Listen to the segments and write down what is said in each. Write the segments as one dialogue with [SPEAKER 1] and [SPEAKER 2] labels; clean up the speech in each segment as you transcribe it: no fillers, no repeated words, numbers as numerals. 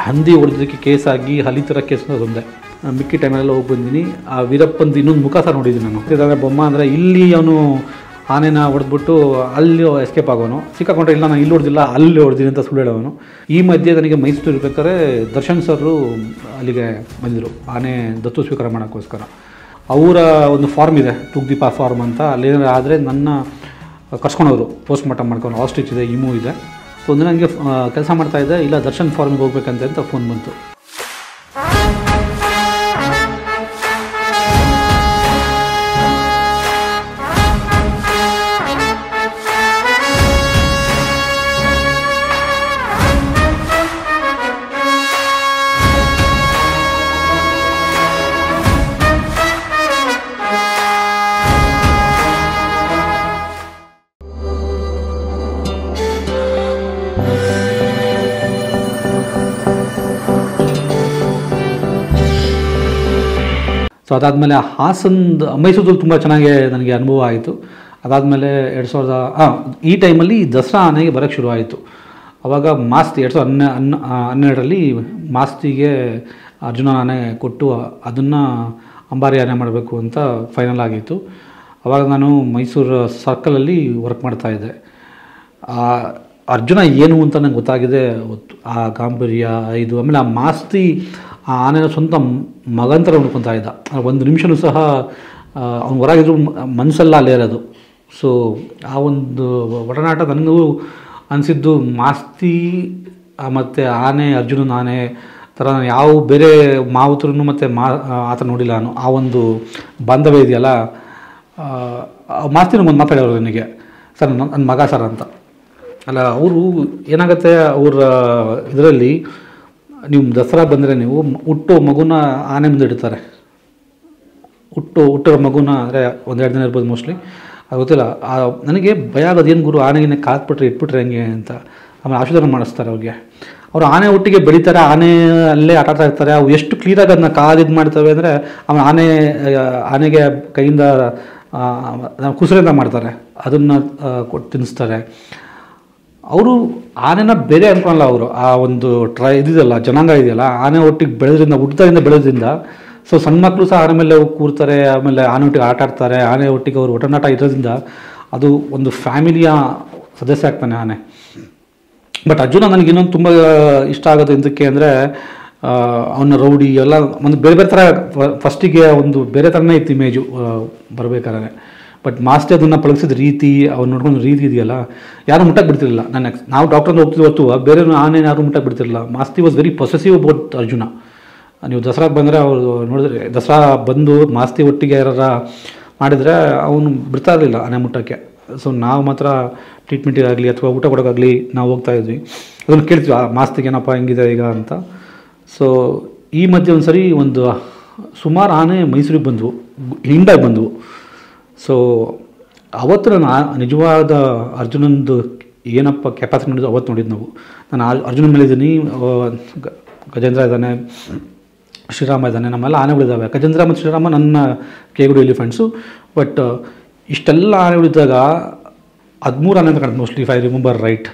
[SPEAKER 1] ಹಂದಿ ಹೊಡೆದಕ್ಕೆ ಕೇಸಾಗಿ ಹಲಿ ಥರ ಕೇಸ್ ಅದೊಂದೇ. ಮಿಕ್ಕಿ ಟೈಮಲ್ಲೆಲ್ಲ ಹೋಗಿ ಬಂದೀನಿ. ಆ ವೀರಪ್ಪಂದು ಇನ್ನೊಂದು ಮುಖ ಸಹ ನೋಡಿದ್ದೀನಿ ನಾನು. ಅಂದರೆ ಬೊಮ್ಮ ಅಂದರೆ ಇಲ್ಲಿ ಅವನು ಆನೆನ ಹೊಡೆದ್ಬಿಟ್ಟು ಅಲ್ಲಿ ಎಸ್ಕೇಪ್ ಆಗೋನು, ಸಿಕ್ಕಾಕೊಂಡ್ರೆ ಇಲ್ಲ ನಾನು ಇಲ್ಲಿ ಹೊಡೆದಿಲ್ಲ ಅಲ್ಲಿ ಹೊಡೆದಿನಿ ಅಂತ ಸುಳ್ಳು ಹೇಳೋನು. ಈ ಮಧ್ಯೆ ನನಗೆ ಮೈಸೂರು ಇರ್ಬೇಕಾದ್ರೆ ದರ್ಶನ್ ಸರು ಅಲ್ಲಿಗೆ ಬಂದಿದ್ರು ಆನೆ ದತ್ತು ಸ್ವೀಕಾರ ಮಾಡೋಕ್ಕೋಸ್ಕರ. ಅವರ ಒಂದು ಫಾರ್ಮ್ ಇದೆ, ತುಗ್ದೀಪ ಫಾರ್ಮ್ ಅಂತ. ಅಲ್ಲೇನಾದ್ರು ಆದರೆ ನನ್ನ ಕರ್ಸ್ಕೊಂಡವರು ಪೋಸ್ಟ್ ಮಾರ್ಟಮ್ ಮಾಡ್ಕೊಂಡು ಆಸ್ಟ್ರಿಚ್ ಇದೆ, ಇಮು ಇದೆ. ಸೊ ಒಂದು ನನಗೆ ಕೆಲಸ ಮಾಡ್ತಾಯಿದ್ದೆ, ಇಲ್ಲ ದರ್ಶನ್ ಫಾರ್ಮ್ಗೆ ಹೋಗ್ಬೇಕಂತ ಫೋನ್ ಬಂತು. ಸೊ ಅದಾದಮೇಲೆ ಹಾಸನದ ಮೈಸೂರಲ್ಲಿ ತುಂಬ ಚೆನ್ನಾಗಿ ನನಗೆ ಅನುಭವ ಆಯಿತು. ಅದಾದಮೇಲೆ 2000 ಈ ಟೈಮಲ್ಲಿ ದಸರಾ ಆನೆಗೆ ಬರೋಕ್ಕೆ ಶುರುವಾಯಿತು. ಆವಾಗ ಮಾಸ್ತಿ 2012ರಲ್ಲಿ ಮಾಸ್ತಿಗೆ ಅರ್ಜುನ ಆನೆ ಕೊಟ್ಟು ಅದನ್ನು ಅಂಬಾರಿ ಆನೆ ಮಾಡಬೇಕು ಅಂತ ಫೈನಲ್ ಆಗಿತ್ತು. ಆವಾಗ ನಾನು ಮೈಸೂರು ಸರ್ಕಲಲ್ಲಿ ವರ್ಕ್ ಮಾಡ್ತಾಯಿದ್ದೆ. ಅರ್ಜುನ ಏನು ಅಂತ ನಂಗೆ ಗೊತ್ತಾಗಿದೆ, ಆ ಗಾಂಭೀರ್ಯ ಇದು. ಆಮೇಲೆ ಆ ಮಾಸ್ತಿ ಆ ಆನೆನ ಸ್ವಂತ ಮಗಂತರ ನೋಡ್ಕೊತಾ ಇದ್ದ. ಒಂದು ನಿಮಿಷವೂ ಸಹ ಅವ್ನು ಹೊರಗಿದ್ರು ಮನಸ್ಸೆಲ್ಲ ಅಲ್ಲೇ ಇರೋದು. ಸೊ ಆ ಒಂದು ಒಡನಾಟ ನನಗೂ ಅನಿಸಿದ್ದು ಮಾಸ್ತಿ ಮತ್ತು ಆನೆ, ಅರ್ಜುನನ ಆನೆ ಥರ ಯಾವ ಬೇರೆ ಮಾವುತರನ್ನು ಮತ್ತು ಆ ಥರ ನೋಡಿಲ್ಲ ನಾನು. ಆ ಒಂದು ಬಾಂಧವ್ಯ ಇದೆಯಲ್ಲ. ಮಾಸ್ತಿನೂ ಒಂದು ಮಾತಾಡೋರು ನನಗೆ, ಸರ್ ನನ್ನ ಮಗ ಸರ್ ಅಂತ. ಅಲ್ಲ, ಅವರು ಏನಾಗುತ್ತೆ, ಅವರ ಇದರಲ್ಲಿ ನೀವು ದಸರಾ ಬಂದರೆ ನೀವು ಹುಟ್ಟೋ ಮಗುನ ಆನೆ ಮುಂದೆ ಇಡ್ತಾರೆ. ಹುಟ್ಟೋ ಮಗುನ ಅಂದರೆ 1-2 ದಿನ ಇರ್ಬೋದು ಮೋಸ್ಟ್ಲಿ, ಅದು ಗೊತ್ತಿಲ್ಲ. ನನಗೆ ಭಯ ಆಗೋದು, ಏನು ಗುರು ಆನೆಗೆ ಕಾತ್ಬಿಟ್ರೆ ಇಟ್ಬಿಟ್ರೆ ಹೆಂಗೆ ಅಂತ. ಆಮೇಲೆ ಆಶೀರ್ವಾದ ಮಾಡಿಸ್ತಾರೆ ಅವ್ರಿಗೆ. ಅವರು ಆನೆ ಒಟ್ಟಿಗೆ ಬೆಳೀತಾರೆ, ಆನೆ ಅಲ್ಲೇ ಆಟ ಆಡ್ತಾ ಇರ್ತಾರೆ. ಅವು ಎಷ್ಟು ಕ್ಲೀನಾಗಿ ಅದನ್ನ ಇದು ಮಾಡ್ತವೆ ಅಂದರೆ, ಆಮೇಲೆ ಆನೆಗೆ ಕೈಯಿಂದ ಕುಸುರಿಂದ ಮಾಡ್ತಾರೆ, ಅದನ್ನು ಕೊಟ್ಟು ತಿನ್ನಿಸ್ತಾರೆ. ಅವರು ಆನೆನ ಬೇರೆ ಅಂದ್ಕೊಳಲ್ಲ. ಅವರು ಆ ಒಂದು ಇದಿದೆಯಲ್ಲ, ಜನಾಂಗ ಇದೆಯಲ್ಲ, ಆನೆ ಒಟ್ಟಿಗೆ ಬೆಳೆದ್ರಿಂದ, ಹುಟ್ಟದಿಂದ ಬೆಳೆದ್ರಿಂದ. ಸೊ ಸಣ್ಣ ಮಕ್ಕಳು ಸಹ ಆನೆ ಮೇಲೆ ಹೋಗಿ ಕೂರ್ತಾರೆ, ಆಮೇಲೆ ಆನೆ ಒಟ್ಟಿಗೆ ಆಟ ಆಡ್ತಾರೆ. ಆನೆ ಒಟ್ಟಿಗೆ ಅವರು ಒಡನಾಟ ಇರೋದ್ರಿಂದ ಅದು ಒಂದು ಫ್ಯಾಮಿಲಿಯ ಸದಸ್ಯ ಆಗ್ತಾನೆ ಆನೆ. ಬಟ್ ಅರ್ಜುನ ನನಗೆ ಇನ್ನೊಂದು ತುಂಬ ಇಷ್ಟ ಆಗೋದು ಎಂದಕ್ಕೆ ಅಂದರೆ, ಅವನ ರೌಡಿ ಎಲ್ಲ ಒಂದು ಬೇರೆ ಬೇರೆ ಥರ. ಫಸ್ಟಿಗೆ ಒಂದು ಬೇರೆ ಥರನೇ ಇತ್ತು ಇಮೇಜು ಬರಬೇಕಾದ್ರೆ. ಬಟ್ ಮಾಸ್ತಿ ಅದನ್ನು ಪಳಗಿಸಿದ ರೀತಿ, ಅವ್ನು ನೋಡ್ಕೊಂಡು ರೀತಿ ಇದೆಯಲ್ಲ, ಯಾರು ಮುಟ್ಟಕ್ಕೆ ಬಿಡ್ತಿರಲಿಲ್ಲ. ನಾವು ಡಾಕ್ಟ್ರಿಂದ ಹೋಗ್ತಿದ್ವಿ ಹೊತ್ತು ಬೇರೆ ಆನೆ ಯಾರು ಮುಟ್ಟಕ್ಕೆ ಬಿಡ್ತಿರಲಿಲ್ಲ. Masti was very possessive about Arjuna. ನೀವು ದಸರಾಗೆ ಬಂದರೆ ಅವರು ನೋಡಿದ್ರೆ, ದಸರಾ ಬಂದು ಮಾಸ್ತಿ ಒಟ್ಟಿಗೆ ಯಾರ ಮಾಡಿದರೆ ಅವನು ಬಿಡ್ತಾ ಇರಲಿಲ್ಲ ಆನೆ ಮುಟ್ಟಕ್ಕೆ. ಸೊ ನಾವು ಮಾತ್ರ ಟ್ರೀಟ್ಮೆಂಟಿಗಾಗಲಿ ಅಥವಾ ಊಟ ಕೊಡೋಕ್ಕಾಗಲಿ ನಾವು ಹೋಗ್ತಾಯಿದ್ವಿ. ಅದನ್ನು ಕೇಳ್ತೀವಿ, ಮಾಸ್ತಿಗೆ ಏನಪ್ಪ ಹೆಂಗಿದೆ ಈಗ ಅಂತ. ಸೊ ಈ ಮಧ್ಯೆ ಒಂದು ಸರಿ ಸುಮಾರು ಆನೆ ಮೈಸೂರಿಗೆ ಬಂದವು, ಹಿಂಡಾಗಿ ಬಂದವು. ಸೊ ಅವತ್ತು ನಾನು ನಿಜವಾದ ಅರ್ಜುನಂದು ಏನಪ್ಪ ಕೆಪಾಸಿಟಿ ನೋಡಿದ್ದು ಅವತ್ತು ನೋಡಿದ್ದು ನಾವು. ನಾನು ಅರ್ಜುನ ಮೇಲೆ ಇದ್ದೀನಿ, ಗಜೇಂದ್ರ ಇದ್ದಾನೆ, ಶ್ರೀರಾಮ ಇದ್ದಾನೆ, ನಮ್ಮೆಲ್ಲ ಆನೆಗಳಿದ್ದಾವೆ. ಗಜೇಂದ್ರ ಮತ್ತು ಶ್ರೀರಾಮ ನನ್ನ ಕೇಗುಡಿ ಎಲಿಫೆಂಟ್ಸು. ಬಟ್ ಇಷ್ಟೆಲ್ಲ ಆನೆಗಳಿದ್ದಾಗ 13 ಆನೆ ಅಂತ ಕಾಣುತ್ತೆ mostly, if I remember right.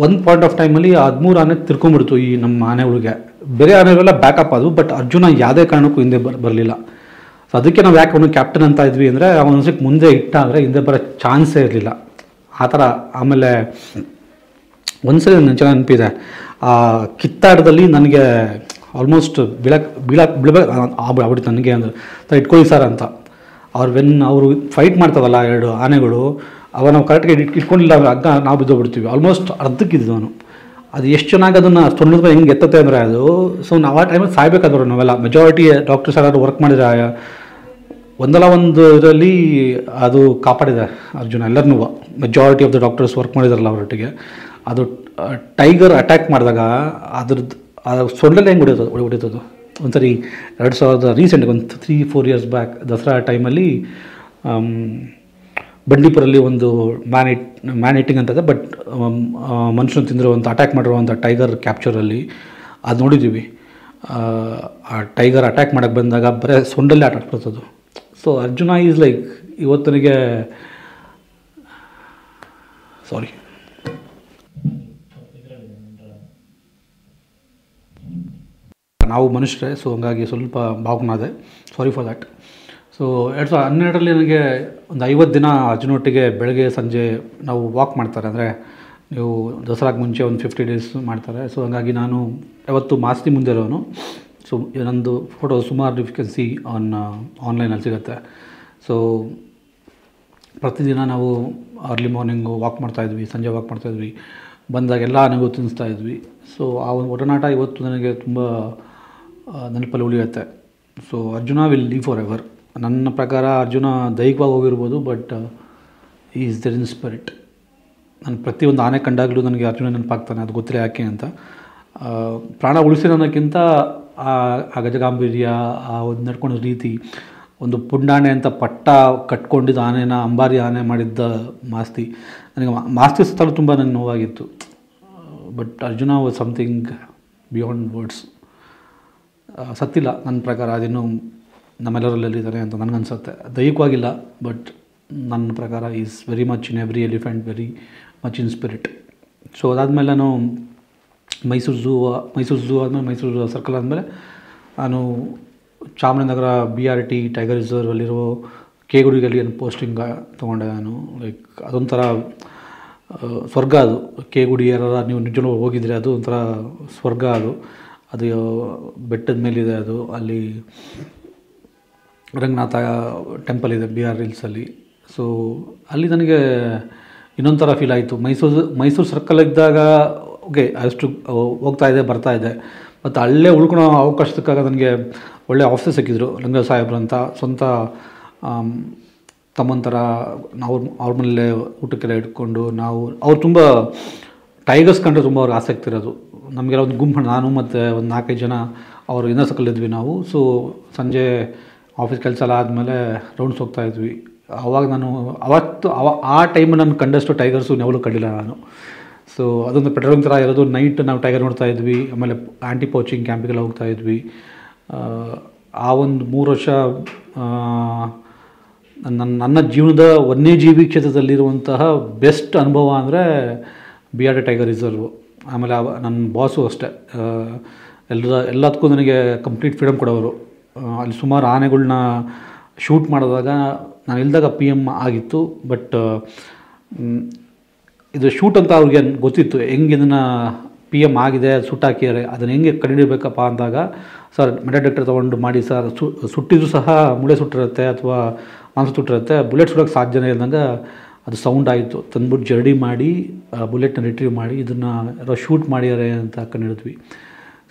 [SPEAKER 1] ಒಂದು ಪಾಯಿಂಟ್ ಆಫ್ ಟೈಮಲ್ಲಿ 13 ಆನೆ ತಿರ್ಕೊಂಡ್ಬಿಡ್ತು ಈ ನಮ್ಮ ಆನೆಗಳಿಗೆ. ಬೇರೆ ಆನೆಗಳೆಲ್ಲ ಬ್ಯಾಕಪ್ ಆದವು, ಬಟ್ ಅರ್ಜುನ ಯಾವುದೇ ಕಾರಣಕ್ಕೂ ಹಿಂದೆ ಬರಲಿಲ್ಲ. ಸೊ ಅದಕ್ಕೆ ನಾವು ಯಾಕೆ ಅವನು ಕ್ಯಾಪ್ಟನ್ ಅಂತ ಇದ್ವಿ ಅಂದರೆ, ಅವನಿಗೆ ಮುಂದೆ ಇಟ್ಟ ಅಂದರೆ ಹಿಂದೆ ಬರೋ ಚಾನ್ಸೇ ಇರಲಿಲ್ಲ ಆ ಥರ. ಆಮೇಲೆ ಒಂದ್ಸರಿ ನನಗೆ ಚೆನ್ನಾಗಿ ನೆನಪಿದೆ, ಆ ಕಿತ್ತಾಟದಲ್ಲಿ ನನಗೆ ಆಲ್ಮೋಸ್ಟ್ ಆಗ್ಬಿಡ್ತು ನನಗೆ. ಅಂದರೆ ಇಟ್ಕೊಳ್ಳಿ ಸರ್ ಅಂತ. ಅವರು ಫೈಟ್ ಮಾಡ್ತಾವಲ್ಲ 2 ಆನೆಗಳು, ಅವ ನಾವು ಕರೆಕ್ಟಾಗಿ ಇಟ್ಕೊಂಡಿಲ್ಲ ಹಗ್ಗ, ನಾವು ಬಿದ್ದೋಗ್ಬಿಡ್ತೀವಿ. ಆಲ್ಮೋಸ್ಟ್ ಅರ್ಧಕ್ಕಿದ್ದು ಅವನು. ಅದು ಎಷ್ಟು ಚೆನ್ನಾಗಿ ಅದನ್ನು ತೊಂದರೆ ಹೆಂಗೆ ಎತ್ತತ್ತೆ ಅಂದರೆ ಅದು. ಸೊ ನಾವು ಆ ಟೈಮಲ್ಲಿ ಸಾಯ್ಬೇಕಾದ್ರು ನಾವೆಲ್ಲ. ಮೆಜಾರಿಟಿ ಡಾಕ್ಟರ್ಸ್ ಯಾರು ವರ್ಕ್ ಮಾಡಿದರೆ ಒಂದಲ್ಲ ಒಂದು ಇದರಲ್ಲಿ ಅದು ಕಾಪಾಡಿದೆ ಅರ್ಜುನ ಎಲ್ಲರನ್ನೂ. Majority of the doctors work ಮಾಡಿದಾರಲ್ಲ ಅವರೊಟ್ಟಿಗೆ. ಅದು ಟೈಗರ್ ಅಟ್ಯಾಕ್ ಮಾಡಿದಾಗ ಅದ್ರದ್ದು ಸೊಂಡಲ್ಲೇ ಹೆಂಗೆ ಹೊಡಿತದು. ಒಂದು ಸರಿ 2000 ರೀಸೆಂಟ್ಗೆ ಒಂದು 3-4 ಇಯರ್ಸ್ ಬ್ಯಾಕ್ ದಸರಾ ಟೈಮಲ್ಲಿ ಬಂಡೀಪುರಲ್ಲಿ ಒಂದು ಮ್ಯಾನ್ ಈಟಿಂಗ್ ಅಂತದೆ, ಬಟ್ ಮನುಷ್ಯನ ತಿಂದಿರುವಂಥ ಅಟ್ಯಾಕ್ ಮಾಡಿರುವಂಥ ಟೈಗರ್ ಕ್ಯಾಪ್ಚರಲ್ಲಿ ಅದು ನೋಡಿದ್ದೀವಿ. ಆ ಟೈಗರ್ ಅಟ್ಯಾಕ್ ಮಾಡೋಕ್ಕೆ ಬಂದಾಗ ಬರೀ ಸೊಂಡಲ್ಲೇ ಆಟ ಆಡ್ಬಿಡ್ತದು. ಸೊ ಅರ್ಜುನ ಈಸ್ ಲೈಕ್ ಇವತ್ತನಿಗೆ ಸಾರಿ ನಾವು ಮನುಷ್ಯರೇ, ಸೊ ಹಂಗಾಗಿ ಸ್ವಲ್ಪ ಭಾವನಾದೆ, ಸಾರಿ ಫಾರ್ ದ್ಯಾಟ್. ಸೊ 2012ರಲ್ಲಿ ನನಗೆ ಒಂದು 50 ದಿನ ಅರ್ಜುನೊಟ್ಟಿಗೆ ಬೆಳಗ್ಗೆ ಸಂಜೆ ನಾವು ವಾಕ್ ಮಾಡ್ತಾರೆ, ಅಂದರೆ ನೀವು ದಸರಾಗೆ ಮುಂಚೆ ಒಂದು 50 ಡೇಸ್ ಮಾಡ್ತಾರೆ. ಸೊ ಹಂಗಾಗಿ ನಾನು ಯಾವತ್ತು ಮಾಸ್ತಿ ಮುಂದೆ ಇರೋನು. ಸೊ ನಂದು ಫೋಟೋ ಸುಮಾರು ಯು ಕ್ಯಾನ್ ಸಿ ಆನ್ಲೈನಲ್ಲಿ ಸಿಗುತ್ತೆ. ಸೊ ಪ್ರತಿದಿನ ನಾವು ಅರ್ಲಿ ಮಾರ್ನಿಂಗು ವಾಕ್ ಮಾಡ್ತಾಯಿದ್ವಿ, ಸಂಜೆ ವಾಕ್ ಮಾಡ್ತಾಯಿದ್ವಿ, ಬಂದಾಗೆಲ್ಲ ನನಗೂ ತಿನ್ನಿಸ್ತಾಯಿದ್ವಿ. ಸೊ ಆ ಒಂದು ಒಡನಾಟ ಇವತ್ತು ನನಗೆ ತುಂಬ ನೆನಪಲ್ಲಿ ಉಳಿಯುತ್ತೆ. So Arjuna will live forever. ನನ್ನ ಪ್ರಕಾರ ಅರ್ಜುನ ದೈಹಿಕವಾಗಿ ಹೋಗಿರ್ಬೋದು, but is there in spirit. ನಾನು ಪ್ರತಿಯೊಂದು ಆನೆ ಕಂಡಾಗಲೂ ನನಗೆ ಅರ್ಜುನ ನೆನಪಾಗ್ತಾನೆ, ಅದು ಗೊತ್ತಿಲ್ಲ ಯಾಕೆ ಅಂತ. ಪ್ರಾಣ ಉಳಿಸಿರೋದಕ್ಕಿಂತ ಆ ಗಜಗಾಂಭೀರ್ಯ, ಆ ಒಂದು ನಡ್ಕೊಂಡ ರೀತಿ, ಒಂದು ಪುಂಡಾಣೆ ಅಂತ ಪಟ್ಟ ಕಟ್ಕೊಂಡಿದ್ದ ಆನೆನ ಅಂಬಾರಿ ಆನೆ ಮಾಡಿದ್ದ ಮಾಸ್ತಿ, ನನಗೆ ಮಾಸ್ತಿ ಸ್ಥಳ ತುಂಬ ನನಗೆ ನೋವಾಗಿತ್ತು. But Arjuna was something beyond words. ಸತ್ತಿಲ್ಲ ನನ್ನ ಪ್ರಕಾರ, ಅದಿನ್ನೂ ನಮ್ಮೆಲ್ಲರಲ್ಲಿದ್ದಾನೆ ಅಂತ ನನಗನ್ಸುತ್ತೆ. ದೈಹಿಕವಾಗಿಲ್ಲ, ಬಟ್ ನನ್ನ ಪ್ರಕಾರ is very much in every elephant, very much in spirit. So ಅದಾದಮೇಲೆ ನಾನು ಮೈಸೂರು ಝೂ ಆದಮೇಲೆ ಮೈಸೂರು ಸರ್ಕಲ್ ಆದಮೇಲೆ ನಾನು ಚಾಮರಾಜನಗರ BRT ಟೈಗರ್ ರಿಸರ್ವಲ್ಲಿರೋ ಕೇಗುಡಿಗಲ್ಲಿ ಏನು ಪೋಸ್ಟಿಂಗ್ ತೊಗೊಂಡೆ ನಾನು. ಲೈಕ್ ಅದೊಂಥರ ಸ್ವರ್ಗ ಅದು. ಕೇಗುಡಿ ಯಾರು ನೀವು ನಿಜವೂ ಹೋಗಿದ್ರೆ ಅದು ಒಂಥರ ಸ್ವರ್ಗ. ಅದು ಬೆಟ್ಟದ ಮೇಲಿದೆ. ಅದು ಅಲ್ಲಿ ರಂಗನಾಥ ಟೆಂಪಲ್ ಇದೆ BR ಹಿಲ್ಸಲ್ಲಿ. ಸೊ ಅಲ್ಲಿ ನನಗೆ ಇನ್ನೊಂದು ಥರ ಫೀಲ್ ಆಯಿತು. ಮೈಸೂರು ಸರ್ಕಲ್ ಇದ್ದಾಗ ಓಕೆ ಅಷ್ಟು ಹೋಗ್ತಾಯಿದೆ ಬರ್ತಾಯಿದೆ, ಮತ್ತು ಅಲ್ಲೇ ಉಳ್ಕೊಳೋ ಅವಕಾಶ ಸಿಕ್ಕಾಗ ನನಗೆ ಒಳ್ಳೆ ಆಫೀಸರ್ ಸಿಕ್ಕಿದ್ರು, ರಂಗ ಸಾಹೇಬ್ರು ಅಂತ. ಸ್ವಂತ ತಮ್ಮನ ಥರ ಅವ್ರ ಮನೇಲೆ ಊಟಕ್ಕೆಲ್ಲ ಇಟ್ಕೊಂಡು ಅವ್ರು ತುಂಬ ಟೈಗರ್ಸ್ ಕಂಡ್ರೆ ತುಂಬ ಅವ್ರಿಗೆ ಆಸಕ್ತಿ ಇರೋದು. ನಮಗೆಲ್ಲ ಒಂದು ಗುಂಪು, ನಾನು ಮತ್ತು ಒಂದು 4-5 ಜನ ಅವರು ಇನ್ನರ್ ಸರ್ಕಲ್ ಇದ್ವಿ ನಾವು. ಸೊ ಸಂಜೆ ಆಫೀಸ್ ಕೆಲಸ ಎಲ್ಲ ಆದಮೇಲೆ ರೌಂಡ್ಸ್ ಹೋಗ್ತಾಯಿದ್ವಿ. ಆವಾಗ ನಾನು ಆ ಟೈಮಲ್ಲಿ ನಾನು ಕಂಡಷ್ಟು ಟೈಗರ್ಸು ಯಾವಾಗಲೂ ಕಂಡಿಲ್ಲ ನಾನು. ಸೊ ಅದೊಂದು ಪೆಟ್ರೋಲಿಂಗ್ ಥರ ಇರೋದು. ನೈಟ್ ನಾವು ಟೈಗರ್ ನೋಡ್ತಾಯಿದ್ವಿ. ಆಮೇಲೆ ಆ್ಯಂಟಿ ಪೋಚಿಂಗ್ ಕ್ಯಾಂಪಿಗೆಲ್ಲ ಹೋಗ್ತಾಯಿದ್ವಿ. ಆ ಒಂದು 3 ವರ್ಷ ನನ್ನ ಜೀವನದ ವನ್ಯಜೀವಿ ಕ್ಷೇತ್ರದಲ್ಲಿರುವಂತಹ ಬೆಸ್ಟ್ ಅನುಭವ ಅಂದರೆ BRT ಟೈಗರ್ ರಿಸರ್ವು. ಆಮೇಲೆ ನನ್ನ ಬಾಸು ಅಷ್ಟೇ, ಎಲ್ಲದಕ್ಕೂ ನನಗೆ ಕಂಪ್ಲೀಟ್ ಫ್ರೀಡಮ್ ಕೊಡೋರು. ಅಲ್ಲಿ ಸುಮಾರು ಆನೆಗಳ್ನ ಶೂಟ್ ಮಾಡಿದಾಗ ನಾನು ಇಲ್ದಾಗ PM ಆಗಿತ್ತು. ಬಟ್ ಇದು ಶೂಟ್ ಅಂತ ಅವ್ರಿಗೆ ಗೊತ್ತಿತ್ತು, ಹೆಂಗೆ ಇದನ್ನು PM ಆಗಿದೆ, ಸುಟ್ಟಾಕಿದ್ದಾರೆ, ಅದನ್ನು ಹೆಂಗೆ ಕಂಡುಹಿಡಬೇಕಪ್ಪ ಅಂದಾಗ, ಸರ್ ಮೆಟಲ್ ಡಿಟೆಕ್ಟರ್ ತೊಗೊಂಡು ಮಾಡಿ ಸರ್, ಸುಟ್ಟಿದ್ರು ಸಹ ಮೂಳೆ ಸುಟ್ಟಿರುತ್ತೆ ಅಥವಾ ಮಾಂಸ ಸುಟ್ಟಿರುತ್ತೆ, ಬುಲೆಟ್ ಸುಡೋಕ್ಕೆ ಸಾಧ್ಯನೇ ಇದ್ದಂಗೆ ಅದು ಸೌಂಡ್ ಆಯಿತು. ತಂದ್ಬಿಟ್ಟು ಜರ್ಡಿ ಮಾಡಿ ಬುಲೆಟ್ನ ರಿಟ್ರೀವ್ ಮಾಡಿ ಇದನ್ನು ಯಾರೋ ಶೂಟ್ ಮಾಡಿದ್ದಾರೆ ಅಂತ ಕಂಡುಹಿಡಿದ್ವಿ.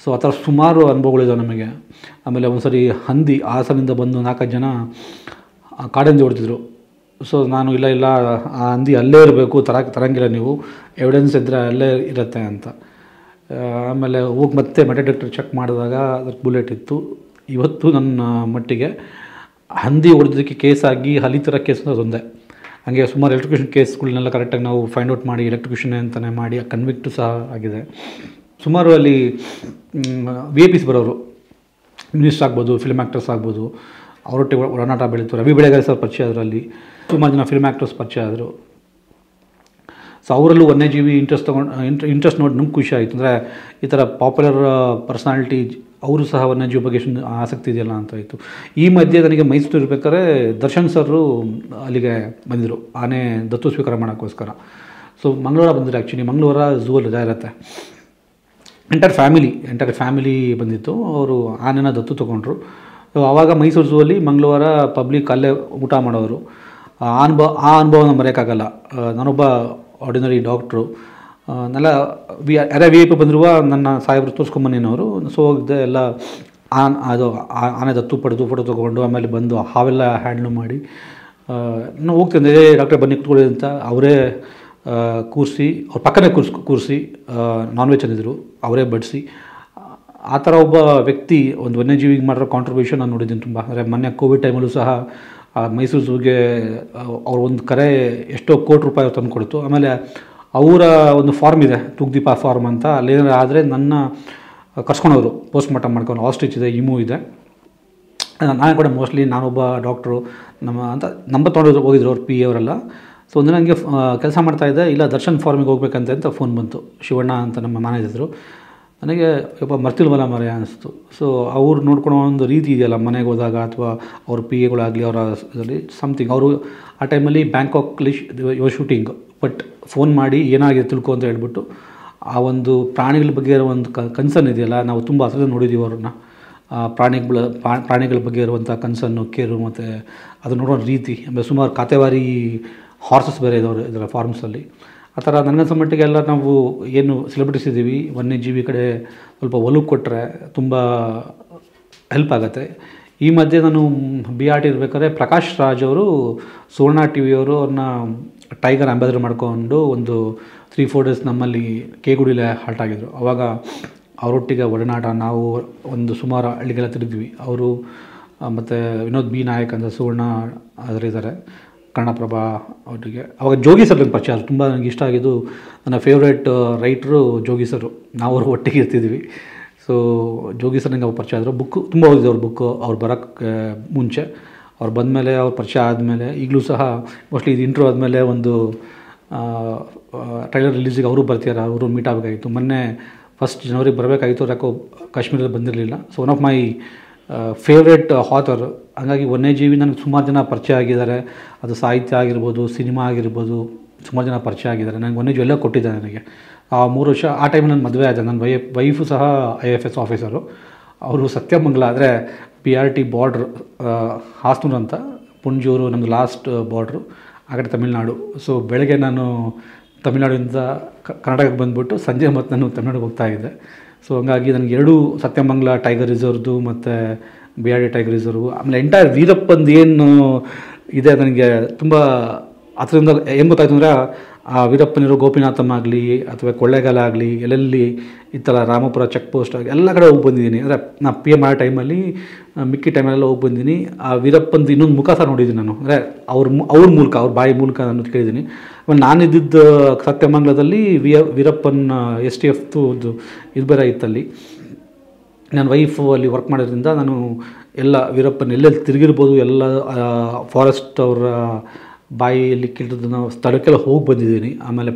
[SPEAKER 1] ಸೊ ಆ ಥರ ಸುಮಾರು ಅನುಭವಗಳಿದ್ದಾವೆ ನಮಗೆ. ಆಮೇಲೆ ಒಂದು ಸರಿ ಹಂದಿ ಹಾಸನಿಂದ ಬಂದು 4 ಜನ ಕಾಡಂದಿ ಹೊಡ್ತಿದ್ರು. ಸೊ ನಾನು ಇಲ್ಲ ಆ ಹಂದಿ ಅಲ್ಲೇ ಇರಬೇಕು, ತರಂಗಿಲ್ಲ, ನೀವು ಎವಿಡೆನ್ಸ್ ಇದ್ದರೆ ಅಲ್ಲೇ ಇರುತ್ತೆ ಅಂತ. ಆಮೇಲೆ ಹೋಗಿ ಮತ್ತೆ ಮೆಟಲ್ ಡಿಟೆಕ್ಟರ್ ಚೆಕ್ ಮಾಡಿದಾಗ ಅದಕ್ಕೆ ಬುಲೆಟ್ ಇತ್ತು. ಇವತ್ತು ನನ್ನ ಮಟ್ಟಿಗೆ ಹಂದಿ ಹೊಡೆದಕ್ಕೆ ಕೇಸಾಗಿ ಹಲಿತರ ಕೇಸ್ ಅದೊಂದೇ. ಹಾಗೆ ಸುಮಾರು ಎಲೆಕ್ಟ್ರಿಕ್ಯೂಷನ್ ಕೇಸ್ಗಳನ್ನೆಲ್ಲ ಕರೆಕ್ಟಾಗಿ ನಾವು ಫೈಂಡ್ ಔಟ್ ಮಾಡಿ ಎಲೆಕ್ಟ್ರಿಕ್ಯೂಷನ್ ಅಂತಲೇ ಮಾಡಿ ಕನ್ವಿಕ್ಟು ಸಹ ಆಗಿದೆ. ಸುಮಾರು ಅಲ್ಲಿ VIPs ಬರೋರು, ಮಿನಿಸ್ಟರ್ ಆಗ್ಬೋದು, ಫಿಲ್ಮ್ ಆ್ಯಕ್ಟರ್ಸ್ ಆಗ್ಬೋದು, ಅವರೊಟ್ಟಿಗೆ ಒಡನಾಟ ಬೆಳೀತು. ರವಿ ಬೆಳೆಗಾರಿ ಸರ್ ಪರಿಚಯ ಆದರು, ಅಲ್ಲಿ ಸುಮಾರು ಜನ ಫಿಲ್ಮ್ ಆ್ಯಕ್ಟರ್ಸ್ ಪರಿಚಯ ಆದರು. ಸೊ ಅವರಲ್ಲೂ ವನ್ಯಜೀವಿ ಇಂಟ್ರೆಸ್ಟ್ ನೋಡಿ ನಮ್ಗೆ ಖುಷಿ ಆಯಿತು. ಅಂದರೆ ಈ ಥರ ಪಾಪ್ಯುಲರ್ ಪರ್ಸ್ನಾಲಿಟಿ ಅವರು ಸಹ ವನ್ಯಜೀವಿ ಬಗ್ಗೆ ಆಸಕ್ತಿ ಇದೆಯಲ್ಲ ಅಂತ ಆಯಿತು. ಈ ಮಧ್ಯೆ ನನಗೆ ಮೈಸೂರು ಇರ್ಬೇಕಾದ್ರೆ ದರ್ಶನ್ ಸರು ಅಲ್ಲಿಗೆ ಬಂದಿದ್ದರು ಆನೆ ದತ್ತು ಸ್ವೀಕಾರ ಮಾಡೋಕ್ಕೋಸ್ಕರ. ಸೊ ಮಂಗಳವಾರ ಬಂದಿದ್ರು. ಆ್ಯಕ್ಚುಲಿ ಮಂಗಳವಾರ ಝೂಲ್ಲಿ ರಜಾ ಇರುತ್ತೆ. ಎಂಟೈರ್ ಫ್ಯಾಮಿಲಿ ಬಂದಿತ್ತು. ಅವರು ಆನೆನ ದತ್ತು ತೊಗೊಂಡ್ರು. ಆವಾಗ ಮೈಸೂರು ಝೂ ಅಲ್ಲಿ ಮಂಗಳವಾರ ಪಬ್ಲಿಕ್ ಅಲ್ಲೇ ಊಟ ಮಾಡೋರು. ಆ ಅನುಭವನ ಮರೆಯೋಕ್ಕಾಗಲ್ಲ. ನಾನೊಬ್ಬ ಆರ್ಡಿನರಿ ಡಾಕ್ಟ್ರು, ಯಾರೇ VIP ಬಂದಿರುವ ನನ್ನ ಸಾಹೇಬರು ತೋರಿಸ್ಕೊಂಬನ್ನಿನವರು. ಸೊ ಹೋಗಿದ್ದೆ, ಎಲ್ಲ ಆನೆ ದತ್ತು ಪಡೆದು ಫೋಟೋ ತೊಗೊಂಡು ಆಮೇಲೆ ಬಂದು ಹಾವೆಲ್ಲ ಹ್ಯಾಂಡ್ಲ್ ಮಾಡಿ ನಾನು ಹೋಗ್ತಿದ್ದೆ. ಡಾಕ್ಟ್ರೆ ಬನ್ನಿ ಕೂತ್ಕೊಳ್ಳಿ ಅಂತ ಅವರೇ ಕೂರಿಸಿ, ಅವ್ರ ಪಕ್ಕನೇ ಕೂರಿಸಿ ನಾನ್ ವೆಜ್ ಅಂದಿದ್ರು, ಅವರೇ ಬಡಿಸಿ. ಆ ಥರ ಒಬ್ಬ ವ್ಯಕ್ತಿ ಒಂದು ವನ್ಯಜೀವಿಗೆ ಮಾಡಿರೋ ಕಾಂಟ್ರಿಬ್ಯೂಷನ್ ನಾನು ನೋಡಿದ್ದೀನಿ ತುಂಬ. ಅಂದರೆ ಮೊನ್ನೆ ಕೋವಿಡ್ ಟೈಮಲ್ಲೂ ಸಹ ಮೈಸೂರು ಝೂಗೆ ಅವ್ರ ಒಂದು ಕರೆ ಎಷ್ಟೋ ಕೋಟಿ ರೂಪಾಯಿ ತಂದು ಕೊಡ್ತು. ಆಮೇಲೆ ಅವರ ಒಂದು ಫಾರ್ಮ್ ಇದೆ, ತೂಗ್ದೀಪ ಫಾರ್ಮ್ ಅಂತ, ಅಲ್ಲೇನಾದ್ರು ಆದರೆ ನನ್ನ ಕರ್ಸ್ಕೊಂಡವರು ಪೋಸ್ಟ್ ಮಾರ್ಟಮ್ ಮಾಡ್ಕೊಂಡು ಆಸ್ಟ್ರಿಚ್ ಇದೆ, ಇಮು ಇದೆ. ನಾನು ಕೂಡ ಮೋಸ್ಟ್ಲಿ ನಾನೊಬ್ಬ ಡಾಕ್ಟ್ರು ನಂಬರ್ ತೊಗೊಂಡು ಹೋಗಿದ್ರು ಅವ್ರು PA ಅವರೆಲ್ಲ. ಸೊ ಒಂದು ನನಗೆ ಕೆಲಸ ಮಾಡ್ತಾಯಿದ್ದೆ, ಇಲ್ಲ ದರ್ಶನ್ ಫಾರ್ಮಿಗೆ ಹೋಗ್ಬೇಕಂತ ಫೋನ್ ಬಂತು. ಶಿವಣ್ಣ ಅಂತ ನಮ್ಮ ಮ್ಯಾನೇಜರು. ನನಗೆ ಒಬ್ಬ ಮರ್ತಿಲ್ವಲ್ಲ ಮರೆ ಅನ್ನಿಸ್ತು. ಸೊ ಅವ್ರು ನೋಡ್ಕೊಳೋ ಒಂದು ರೀತಿ ಇದೆಯಲ್ಲ, ಮನೆಗೆ ಹೋದಾಗ ಅಥವಾ ಅವ್ರ ಪಿ ಎಗಳಾಗಲಿ ಅವರ ಇದರಲ್ಲಿ ಸಮಥಿಂಗ್, ಅವರು ಆ ಟೈಮಲ್ಲಿ ಬ್ಯಾಂಕಾಕಲ್ಲಿ ಶೂಟಿಂಗ್, ಬಟ್ ಫೋನ್ ಮಾಡಿ ಏನಾಗಿದೆ ತಿಳ್ಕೊ ಅಂತ ಹೇಳ್ಬಿಟ್ಟು ಆ ಒಂದು ಪ್ರಾಣಿಗಳ ಬಗ್ಗೆ ಇರೋ ಒಂದು ಕನ್ಸರ್ನ್ ಇದೆಯಲ್ಲ, ನಾವು ತುಂಬ ಹತ್ತಿರದಿಂದ ನೋಡಿದ್ದೀವಿ ಅವ್ರನ್ನ. ಪ್ರಾಣಿಗಳ ಬಗ್ಗೆ ಇರುವಂಥ ಕನ್ಸರ್ನು, ಕೇರು ಮತ್ತು ಅದು ನೋಡೋ ರೀತಿ. ಆಮೇಲೆ ಸುಮಾರು ಖಾತೆವಾರಿ ಹಾರ್ಸಸ್ ಬೇರೆ ಇದ್ದವರು ಇದರ ಫಾರ್ಮ್ಸಲ್ಲಿ. ಆ ಥರ ನನಗನ್ಸೋ ಮಟ್ಟಿಗೆ ಎಲ್ಲ ನಾವು ಏನು ಸೆಲೆಬ್ರಿಟೀಸ್ ಇದ್ದೀವಿ, ವನ್ಯಜೀವಿ ಕಡೆ ಸ್ವಲ್ಪ ಒಲವು ಕೊಟ್ಟರೆ ತುಂಬ ಹೆಲ್ಪ್ ಆಗುತ್ತೆ. ಈ ಮಧ್ಯೆ ನಾನು BRT ಇರಬೇಕಾದ್ರೆ ಪ್ರಕಾಶ್ ರಾಜ್ ಅವರು ಸುವರ್ಣ ಟಿ ವಿಯವರು ಅವ್ರನ್ನ ಟೈಗರ್ ಅಂಬಾಸಿಡರ್ ಮಾಡ್ಕೊಂಡು ಒಂದು 3-4 ಡೇಸ್ ನಮ್ಮಲ್ಲಿ ಕೇಗುಡಿಲೇ ಹಾಲ್ಟ್ ಆಗಿದ್ರು. ಆವಾಗ ಅವರೊಟ್ಟಿಗೆ ಒಡನಾಟ, ನಾವು ಒಂದು ಸುಮಾರು ಹಳ್ಳಿಗೆಲ್ಲ ತಿರುಗಿದ್ವಿ. ಅವರು ಮತ್ತು ವಿನೋದ್ ಬಿ ನಾಯಕ್ ಅಂತ ಸುವರ್ಣ ಅದರಿದ್ದಾರೆ, ಕನ್ನಡಪ್ರಭ ಅವರಿಗೆ. ಅವಾಗ ಜೋಗಿ ಸರ್ ನನಗೆ ಪರಿಚಯ, ತುಂಬ ನನಗೆ ಇಷ್ಟ ಆಗಿದ್ದು. ನನ್ನ ಫೇವ್ರೇಟ್ ರೈಟ್ರು ಜೋಗಿ ಸರು, ನಾವು ಅವರು ಒಟ್ಟಿಗೆ ಇರ್ತಿದ್ವಿ. ಸೊ ಜೋಗಿ ಸರ್ ನನಗೆ ಅವ್ರು ಪರಿಚಯ ಆದರು. ಬುಕ್ಕು ತುಂಬ ಓದಿದೆ ಅವ್ರ ಬುಕ್ಕು, ಅವ್ರು ಬರೋಕ್ಕೆ ಮುಂಚೆ. ಅವ್ರು ಬಂದಮೇಲೆ, ಅವ್ರ ಪರಿಚಯ ಆದಮೇಲೆ, ಈಗಲೂ ಸಹ ಮೋಸ್ಟ್ಲಿ ಇದು ಇಂಟ್ರೋ ಆದಮೇಲೆ ಒಂದು ಟ್ರೈಲರ್ ರಿಲೀಸಿಗೆ ಅವರು ಬರ್ತಿದ್ದಾರೆ, ಅವರು ಮೀಟ್ ಆಗಬೇಕಾಗಿತ್ತು. ಮೊನ್ನೆ 1 ಜನವರಿಗೆ ಬರಬೇಕಾಗಿತ್ತು, ಯಾಕೋ ಕಾಶ್ಮೀರಲ್ಲಿ ಬಂದಿರಲಿಲ್ಲ. So one of my favourite author. ಹಾಗಾಗಿ ವನ್ಯಜೀವಿ ನನಗೆ ಸುಮಾರು ಜನ ಪರಿಚಯ ಆಗಿದ್ದಾರೆ. ಅದು ಸಾಹಿತ್ಯ ಆಗಿರ್ಬೋದು, ಸಿನಿಮಾ ಆಗಿರ್ಬೋದು, ಸುಮಾರು ಜನ ಪರಿಚಯ ಆಗಿದ್ದಾರೆ. ನನಗೆ ವನ್ಯಜೀವಿ ಎಲ್ಲ ಕೊಟ್ಟಿದ್ದಾರೆ ನನಗೆ. ಆ 3 ವರ್ಷ ಆ ಟೈಮ್ ನನ್ನ ಮದುವೆ ಆಯಿತು. ನನ್ನ ವೈಫು ಸಹ IAFS ಆಫೀಸರು. ಅವರು ಸತ್ಯಮಂಗಲ, ಅಂದರೆ BRT ಬಾರ್ಡ್ರ್, ಹಾಸನೂರು ಅಂತ, ಪುಂಜೂರು ನಮ್ಮದು ಲಾಸ್ಟ್ ಬಾರ್ಡ್ರು, ಆ ಕಡೆ ತಮಿಳ್ನಾಡು. ಸೊ ಬೆಳಗ್ಗೆ ನಾನು ತಮಿಳ್ನಾಡಿಂದ ಕರ್ನಾಟಕಕ್ಕೆ ಬಂದುಬಿಟ್ಟು ಸಂಜೆ ಮತ್ತು ನಾನು ತಮಿಳ್ನಾಡಿಗೆ ಹೋಗ್ತಾಯಿದ್ದೆ. ಸೊ ಹಂಗಾಗಿ ನನಗೆ 2 ಸತ್ಯಮಂಗಲ ಟೈಗರ್ ರಿಸರ್ವ್ದು ಮತ್ತು BRT ಟೈಗರ್ ರಿಸರ್ವ್, ಆಮೇಲೆ ಎಂಟೈರ್ ವೀರಪ್ಪಂದು ಏನು ಇದೆ ನನಗೆ ತುಂಬ ಅದರಿಂದ ಏನು ಗೊತ್ತಾಯ್ತು ಅಂದರೆ, ಆ ವೀರಪ್ಪನಿರೋ ಗೋಪಿನಾಥಮ್ ಆಗಲಿ ಅಥವಾ ಕೊಳ್ಳೇಗಾಲ ಆಗಲಿ, ಎಲ್ಲೆಲ್ಲಿ ಈ ಥರ ರಾಮಪುರ ಚೆಕ್ ಪೋಸ್ಟ್ ಆಗಿ ಎಲ್ಲ ಕಡೆ ಹೋಗಿ ಬಂದಿದ್ದೀನಿ. ಅಂದರೆ ನಾನು PM ಮಾಡೋ ಟೈಮಲ್ಲಿ ಮಿಕ್ಕಿ ಟೈಮಲ್ಲೆಲ್ಲ ಹೋಗಿ ಬಂದಿದ್ದೀನಿ. ಆ ವೀರಪ್ಪಂದು ಇನ್ನೊಂದು ಮುಖ ಸಹ ನೋಡಿದ್ದೀನಿ ನಾನು, ಅಂದರೆ ಅವ್ರ ಮೂಲಕ, ಅವ್ರ ಬಾಯಿ ಮೂಲಕ ನಾನು ಕೇಳಿದ್ದೀನಿ. ಆಮೇಲೆ ನಾನಿದ್ದಿದ್ದು ಸತ್ಯಮಂಗಲದಲ್ಲಿ ವೀರಪ್ಪನ STFದು ಒಂದು ಇದು ಬೇರೆ ಇತ್ತಲ್ಲಿ. ನನ್ನ ವೈಫು ಅಲ್ಲಿ ವರ್ಕ್ ಮಾಡೋದ್ರಿಂದ ನಾನು ಎಲ್ಲ ವೀರಪ್ಪನ ಎಲ್ಲೆಲ್ಲಿ ತಿರುಗಿರ್ಬೋದು, ಎಲ್ಲ ಫಾರೆಸ್ಟ್ ಅವರ ಬಾಯಿಯಲ್ಲಿ ಕೇಳಿದ್ದನ್ನು ಸ್ಥಳಕ್ಕೆಲ್ಲ ಹೋಗಿ ಬಂದಿದ್ದೀನಿ. ಆಮೇಲೆ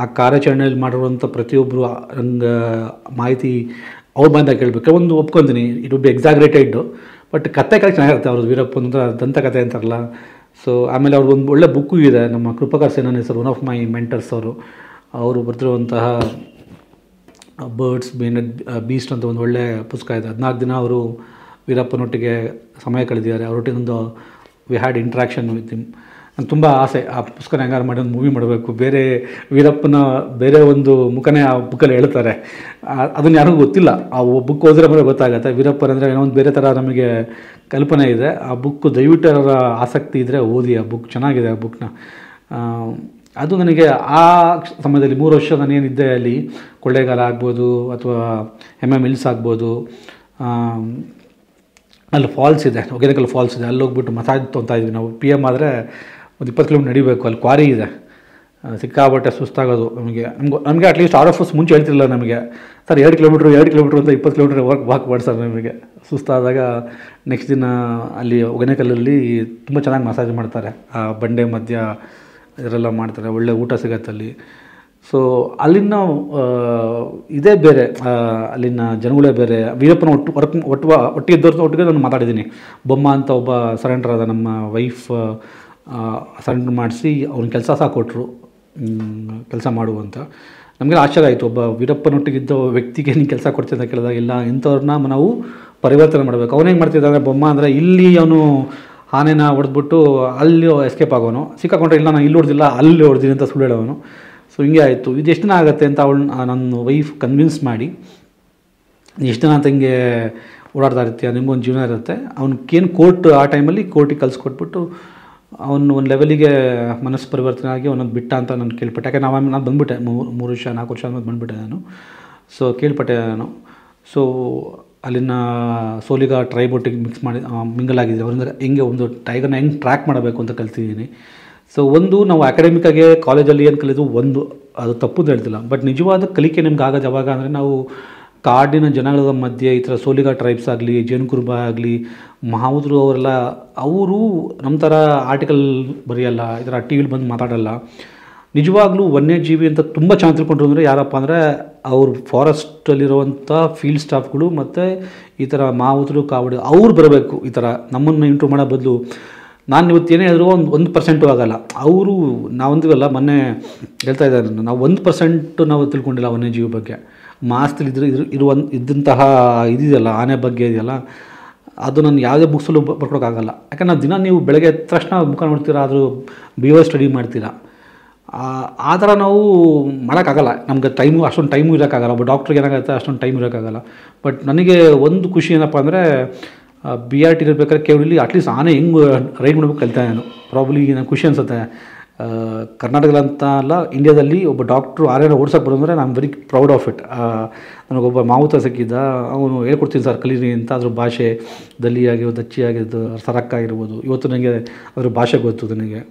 [SPEAKER 1] ಆ ಕಾರ್ಯಾಚರಣೆಯಲ್ಲಿ ಮಾಡಿರುವಂಥ ಪ್ರತಿಯೊಬ್ಬರು ನಂಗೆ ಮಾಹಿತಿ ಅವ್ರ ಬಾಯಿಂದ ಕೇಳಬೇಕು. ಒಂದು ಒಪ್ಕೊತೀನಿ, ಇಟ್ ವುಡ್ ಬಿ ಎಕ್ಸಾಗ್ರೇಟೆಡ್, ಬಟ್ ಕತೆ ಕಡೆ ಚೆನ್ನಾಗಿರುತ್ತೆ ಅವ್ರದ್ದು. ವೀರಪ್ಪನ ಅಂದ್ರೆ ದಂತಕಥೆ ಅಂತಾರಲ್ಲ. ಸೊ ಆಮೇಲೆ ಅವ್ರದ್ದು ಒಂದು ಒಳ್ಳೆ ಬುಕ್ಕು ಇದೆ, ನಮ್ಮ Krupakar Senani sir, one of my mentors. ಅವರು ಬರ್ತಿರುವಂತಹ ಬರ್ಡ್ಸ್ ಬೀಸ್ಟ್ ಅಂತ ಒಂದು ಒಳ್ಳೆ ಪುಸ್ತಕ ಇದೆ. 14 ದಿನ ಅವರು ವೀರಪ್ಪನೊಟ್ಟಿಗೆ ಸಮಯ ಕಳೆದಿದ್ದಾರೆ. ಅವರೊಟ್ಟಿಗೆ ಒಂದು we had interaction with him. ನಂಗೆ ತುಂಬ ಆಸೆ ಆ ಪುಸ್ತಕನ ಹೆಂಗಾರು ಮಾಡಿ ಒಂದು ಮೂವಿ ಮಾಡಬೇಕು. ಬೇರೆ ವೀರಪ್ಪನ ಬೇರೆ ಒಂದು ಮುಖನೇ ಆ ಬುಕ್ಕಲ್ಲಿ ಹೇಳ್ತಾರೆ, ಅದನ್ನು ಯಾರಿಗೂ ಗೊತ್ತಿಲ್ಲ. ಆ ಬುಕ್ ಓದಿದ್ರೆ ಮೇಲೆ ಗೊತ್ತಾಗುತ್ತೆ ವೀರಪ್ಪನಂದರೆ ಏನೋ ಒಂದು ಬೇರೆ ಥರ ನಮಗೆ ಕಲ್ಪನೆ ಇದೆ. ಆ ಬುಕ್ಕು ದಯವಿಟ್ಟು ಅವರ ಆಸಕ್ತಿ ಇದ್ದರೆ ಓದಿ, ಆ ಬುಕ್ ಚೆನ್ನಾಗಿದೆ. ಆ ಬುಕ್ನ ಅದು ನನಗೆ ಆ ಸಮಯದಲ್ಲಿ 3 ವರ್ಷ ನಾನೇನಿದ್ದೆ ಅಲ್ಲಿ, ಕೊಳ್ಳೇಗಾಲ ಆಗ್ಬೋದು ಅಥವಾ MM ಆಗ್ಬೋದು, ಅಲ್ಲಿ ಫಾಲ್ಸ್ ಇದೆ, ಹೊಗೇನಕಲ್ ಫಾಲ್ಸ್ ಇದೆ, ಅಲ್ಲಿ ಹೋಗ್ಬಿಟ್ಟು ಮಸಾಜ್ ತೊಗೊತಾ ಇದ್ವಿ ನಾವು. PM ಆದರೆ ಒಂದು 20 ಕಿಲೋಮೀಟರ್ ನಡಿಬೇಕು, ಅಲ್ಲಿ ಕ್ವಾರಿ ಇದೆ. ಸಿಕ್ಕಾಬಟ್ಟೆ ಸುಸ್ತಾಗೋದು ನಮಗೆ ಅಟ್ಲೀಸ್ಟ್ RFS ಮುಂಚೆ ಹೇಳ್ತಿರಲಿಲ್ಲ ನಮಗೆ, ಸರ್ 2 ಕಿಲೋಮೀಟ್ರ್ ಅಂತ 20 ಕಿಲೋಮೀಟ್ರ್ ವಾಕ್ ಮಾಡ್ತಾರೆ ನಮಗೆ. ಸುಸ್ತಾದಾಗ ನೆಕ್ಸ್ಟ್ ದಿನ ಅಲ್ಲಿ ಹೊಗೇನಕಲ್ಲಲ್ಲಿ ತುಂಬ ಚೆನ್ನಾಗಿ ಮಸಾಜ್ ಮಾಡ್ತಾರೆ, ಆ ಬಂಡೆ ಮಧ್ಯ ಇದರೆಲ್ಲ ಮಾಡ್ತಾರೆ, ಒಳ್ಳೆ ಊಟ ಸಿಗತ್ತೆ ಅಲ್ಲಿ. ಸೊ ಅಲ್ಲಿನ ಇದೇ ಬೇರೆ, ಅಲ್ಲಿನ ಜನಗಳೇ ಬೇರೆ. ವೀರಪ್ಪನ ಒಟ್ಟಿಗೆ ಇದ್ದವ್ರ ಒಟ್ಟಿಗೆ ನಾನು ಮಾತಾಡಿದ್ದೀನಿ. ಬೊಮ್ಮ ಅಂತ ಒಬ್ಬ ಸರೆಂಡರ್ ಆದ, ನಮ್ಮ ವೈಫ್ ಸರೆಂಡರ್ ಮಾಡಿಸಿ ಅವ್ನ ಕೆಲಸ ಸಹ ಕೊಟ್ಟರು, ಕೆಲಸ ಮಾಡುವಂಥ. ನಮಗೆ ಆಶ್ಚರ್ಯ ಆಯಿತು, ಒಬ್ಬ ವೀರಪ್ಪನೊಟ್ಟಿಗಿದ್ದ ವ್ಯಕ್ತಿಗೆ ನೀನು ಕೆಲಸ ಕೊಡ್ತೀನಿ ಅಂತ ಕೇಳಿದಾಗ, ಇಲ್ಲ ಇಂಥವ್ರನ್ನ ನಾವು ಪರಿವರ್ತನೆ ಮಾಡಬೇಕು. ಅವನೇನು ಮಾಡ್ತಿದ್ದಾನೆ, ಬೊಮ್ಮ ಅಂದರೆ ಇಲ್ಲಿ ಅವನು ಆನೆನ ಹೊಡೆದ್ಬಿಟ್ಟು ಅಲ್ಲಿ ಎಸ್ಕೇಪ್ ಆಗೋನು, ಸಿಕ್ಕಾಕೊಂಡ್ರೆ ಇಲ್ಲ ನಾನು ಇಲ್ಲಿ ಹೊಡೆದಿಲ್ಲ ಅಲ್ಲಿ ಹೊಡೆದಿನಿ ಅಂತ ಸುಳ್ಳು ಹೇಳೋನು. ಸೊ ಹಿಂಗೆ ಆಯಿತು. ಇದು ಎಷ್ಟು ದಿನ ಆಗುತ್ತೆ ಅಂತ ನನ್ನ ವೈಫ್ ಕನ್ವಿನ್ಸ್ ಮಾಡಿ, ಎಷ್ಟು ದಿನ ಅಂತ ಹಿಂಗೆ ಓಡಾಡ್ತಾ ಇರ್ತೀಯ, ನಿಮಗೊಂದು ಜೀವನ ಇರುತ್ತೆ. ಅವ್ನಿಗೇನು ಕೋರ್ಟ್ ಆ ಟೈಮಲ್ಲಿ ಕೋರ್ಟಿಗೆ ಕಲಿಸ್ಕೊಟ್ಬಿಟ್ಟು ಅವನು ಒಂದು ಲೆವೆಲಿಗೆ ಮನಸ್ಸು ಪರಿವರ್ತನೆ ಆಗಿ ಅವನೊಂದು ಬಿಟ್ಟ ಅಂತ ನಾನು ಕೇಳ್ಪಟ್ಟೆ. ಯಾಕೆ ನಾನು ಬಂದುಬಿಟ್ಟೆ 3 ವರ್ಷ 4 ವರ್ಷ ಆದ್ಮೇಲೆ ಬಂದುಬಿಟ್ಟೆ ನಾನು. ಸೊ ಕೇಳ್ಪಟ್ಟೆ ನಾನು. ಸೊ ಅಲ್ಲಿನ ಸೋಲಿಗ ಟ್ರೈಬ್ ಒಟ್ಟಿಗೆ ಮಿಕ್ಸ್ ಮಾಡಿ ಮಿಂಗಲ್ ಆಗಿದೆ. ಅವರಿಂದ ಹೆಂಗೆ ಒಂದು ಟೈಗರ್ನ ಹೆಂಗೆ ಟ್ರ್ಯಾಕ್ ಮಾಡಬೇಕು ಅಂತ ಕಲ್ತಿದ್ದೀನಿ. ಸೊ ಒಂದು ನಾವು ಅಕಾಡೆಮಿಕ್ಕಾಗಿ ಕಾಲೇಜಲ್ಲಿ ಏನು ಕಲಿತು ಒಂದು ಅದು ತಪ್ಪು ಅಂತ ಹೇಳ್ತಿಲ್ಲ, ಬಟ್ ನಿಜವಾದ ಕಲಿಕೆ ನಿಮ್ಗೆ ಆಗೋದು ಯಾವಾಗ ಅಂದರೆ, ನಾವು ಕಾಡಿನ ಜನಗಳ ಮಧ್ಯೆ ಈ ಥರ ಸೋಲಿಗ ಟ್ರೈಬ್ಸ್ ಆಗಲಿ, ಜೇನುಕುರುಬ ಆಗಲಿ, ಮಹಾವುದ್ರು ಅವರೆಲ್ಲ, ಅವರು ನಮ್ಮ ಥರ ಆರ್ಟಿಕಲ್ ಬರೆಯಲ್ಲ, ಈ ಥರ ಟಿ ವಿಲಿ ಬಂದು ಮಾತಾಡಲ್ಲ. ನಿಜವಾಗ್ಲೂ ವನ್ಯಜೀವಿ ಅಂತ ತುಂಬ ಚೆನ್ನಾಗಿ ತಿಳ್ಕೊಂಡ್ರು ಅಂದರೆ ಯಾರಪ್ಪ ಅಂದರೆ ಅವ್ರು ಫಾರೆಸ್ಟಲ್ಲಿರುವಂಥ ಫೀಲ್ಡ್ ಸ್ಟಾಫ್ಗಳು ಮತ್ತು ಈ ಥರ ಮಾವುತರು ಕಾವಡು ಅವ್ರು ಬರಬೇಕು. ಈ ಥರ ನಮ್ಮನ್ನು ಇಂಟ್ರೂ ಮಾಡೋ ಬದಲು ನಾನು ಇವತ್ತು ಏನೇ ಹೇಳಿದ್ರು 1% ಆಗಲ್ಲ. ಅವರು ನಾವಂತೀವಲ್ಲ ಮೊನ್ನೆ ಹೇಳ್ತಾ ಇದ್ದಾರೆ, ನಾವು 1% ನಾವು ತಿಳ್ಕೊಂಡಿಲ್ಲ ವನ್ಯಜೀವಿ ಬಗ್ಗೆ. ಮಾಸ್ತಲ್ಲಿ ಇದ್ದಂತಹ ಇದೆಯಲ್ಲ ಆನೆ ಬಗ್ಗೆ ಇದೆಯಲ್ಲ, ಅದು ನಾನು ಯಾವುದೇ ಬುಕ್ಸಲ್ಲೂ ಬರ್ಕೊಡೋಕ್ಕಾಗಲ್ಲ. ಯಾಕಂದ್ರೆ ದಿನ ನೀವು ಬೆಳಗ್ಗೆ ಎದ್ದ ತಕ್ಷಣ ಮುಖ ನೋಡ್ತೀರಾ, ಆದರೂ ಬಿಹೇವಿಯರ್ ಸ್ಟಡಿ ಮಾಡ್ತೀರಾ. ಆ ಥರ ನಾವು ಮಾಡೋಕ್ಕಾಗಲ್ಲ. ನಮ್ಗೆ ಅಷ್ಟೊಂದು ಟೈಮು ಇರೋಕ್ಕಾಗಲ್ಲ. ಒಬ್ಬ ಡಾಕ್ಟ್ರಿಗೆ ಏನಾಗುತ್ತೆ ಅಷ್ಟೊಂದು ಟೈಮ್ ಇರೋಕ್ಕಾಗಲ್ಲ. ಬಟ್ ನನಗೆ ಒಂದು ಖುಷಿ ಏನಪ್ಪ ಅಂದರೆ BRT ಇರಬೇಕಾದ್ರೆ ಕೇವಲಿ ಅಟ್ಲೀಸ್ಟ್ ಆನೆ ಹೆಂಗೆ ರೈಡ್ ಮಾಡಬೇಕು ಕಲಿತೆ ನಾನು. ಪ್ರಾಬ್ಲಿ ನನಗೆ ಖುಷಿ ಅನಿಸುತ್ತೆ. ಕರ್ನಾಟಕದಂತ ಅಲ್ಲ, ಇಂಡಿಯಾದಲ್ಲಿ ಒಬ್ಬ ಡಾಕ್ಟ್ರು ಆನೆನ ಓಡ್ಸೋಕೆ ಬರೋದಂದರೆ ನಾನು ವೆರಿ ಪ್ರೌಡ್ ಆಫ್ ಇಟ್. ನನಗೊಬ್ಬ ಮಾವುತ ಸಿಕ್ಕಿದ್ದ, ಅವನು ಹೇಳ್ಕೊಡ್ತೀನಿ ಸರ್ ಕಲೀರಿ ಅಂತ. ಅದ್ರ ಭಾಷೆ ದಲ್ಲಿ ಆಗಿರ್ಬೋದು, ದಚ್ಚಿ ಆಗಿರ್ಬೋದು, ಸರಕ್ಕ ಆಗಿರ್ಬೋದು. ಇವತ್ತು ನನಗೆ ಅದ್ರ ಭಾಷೆ ಗೊತ್ತು ನನಗೆ.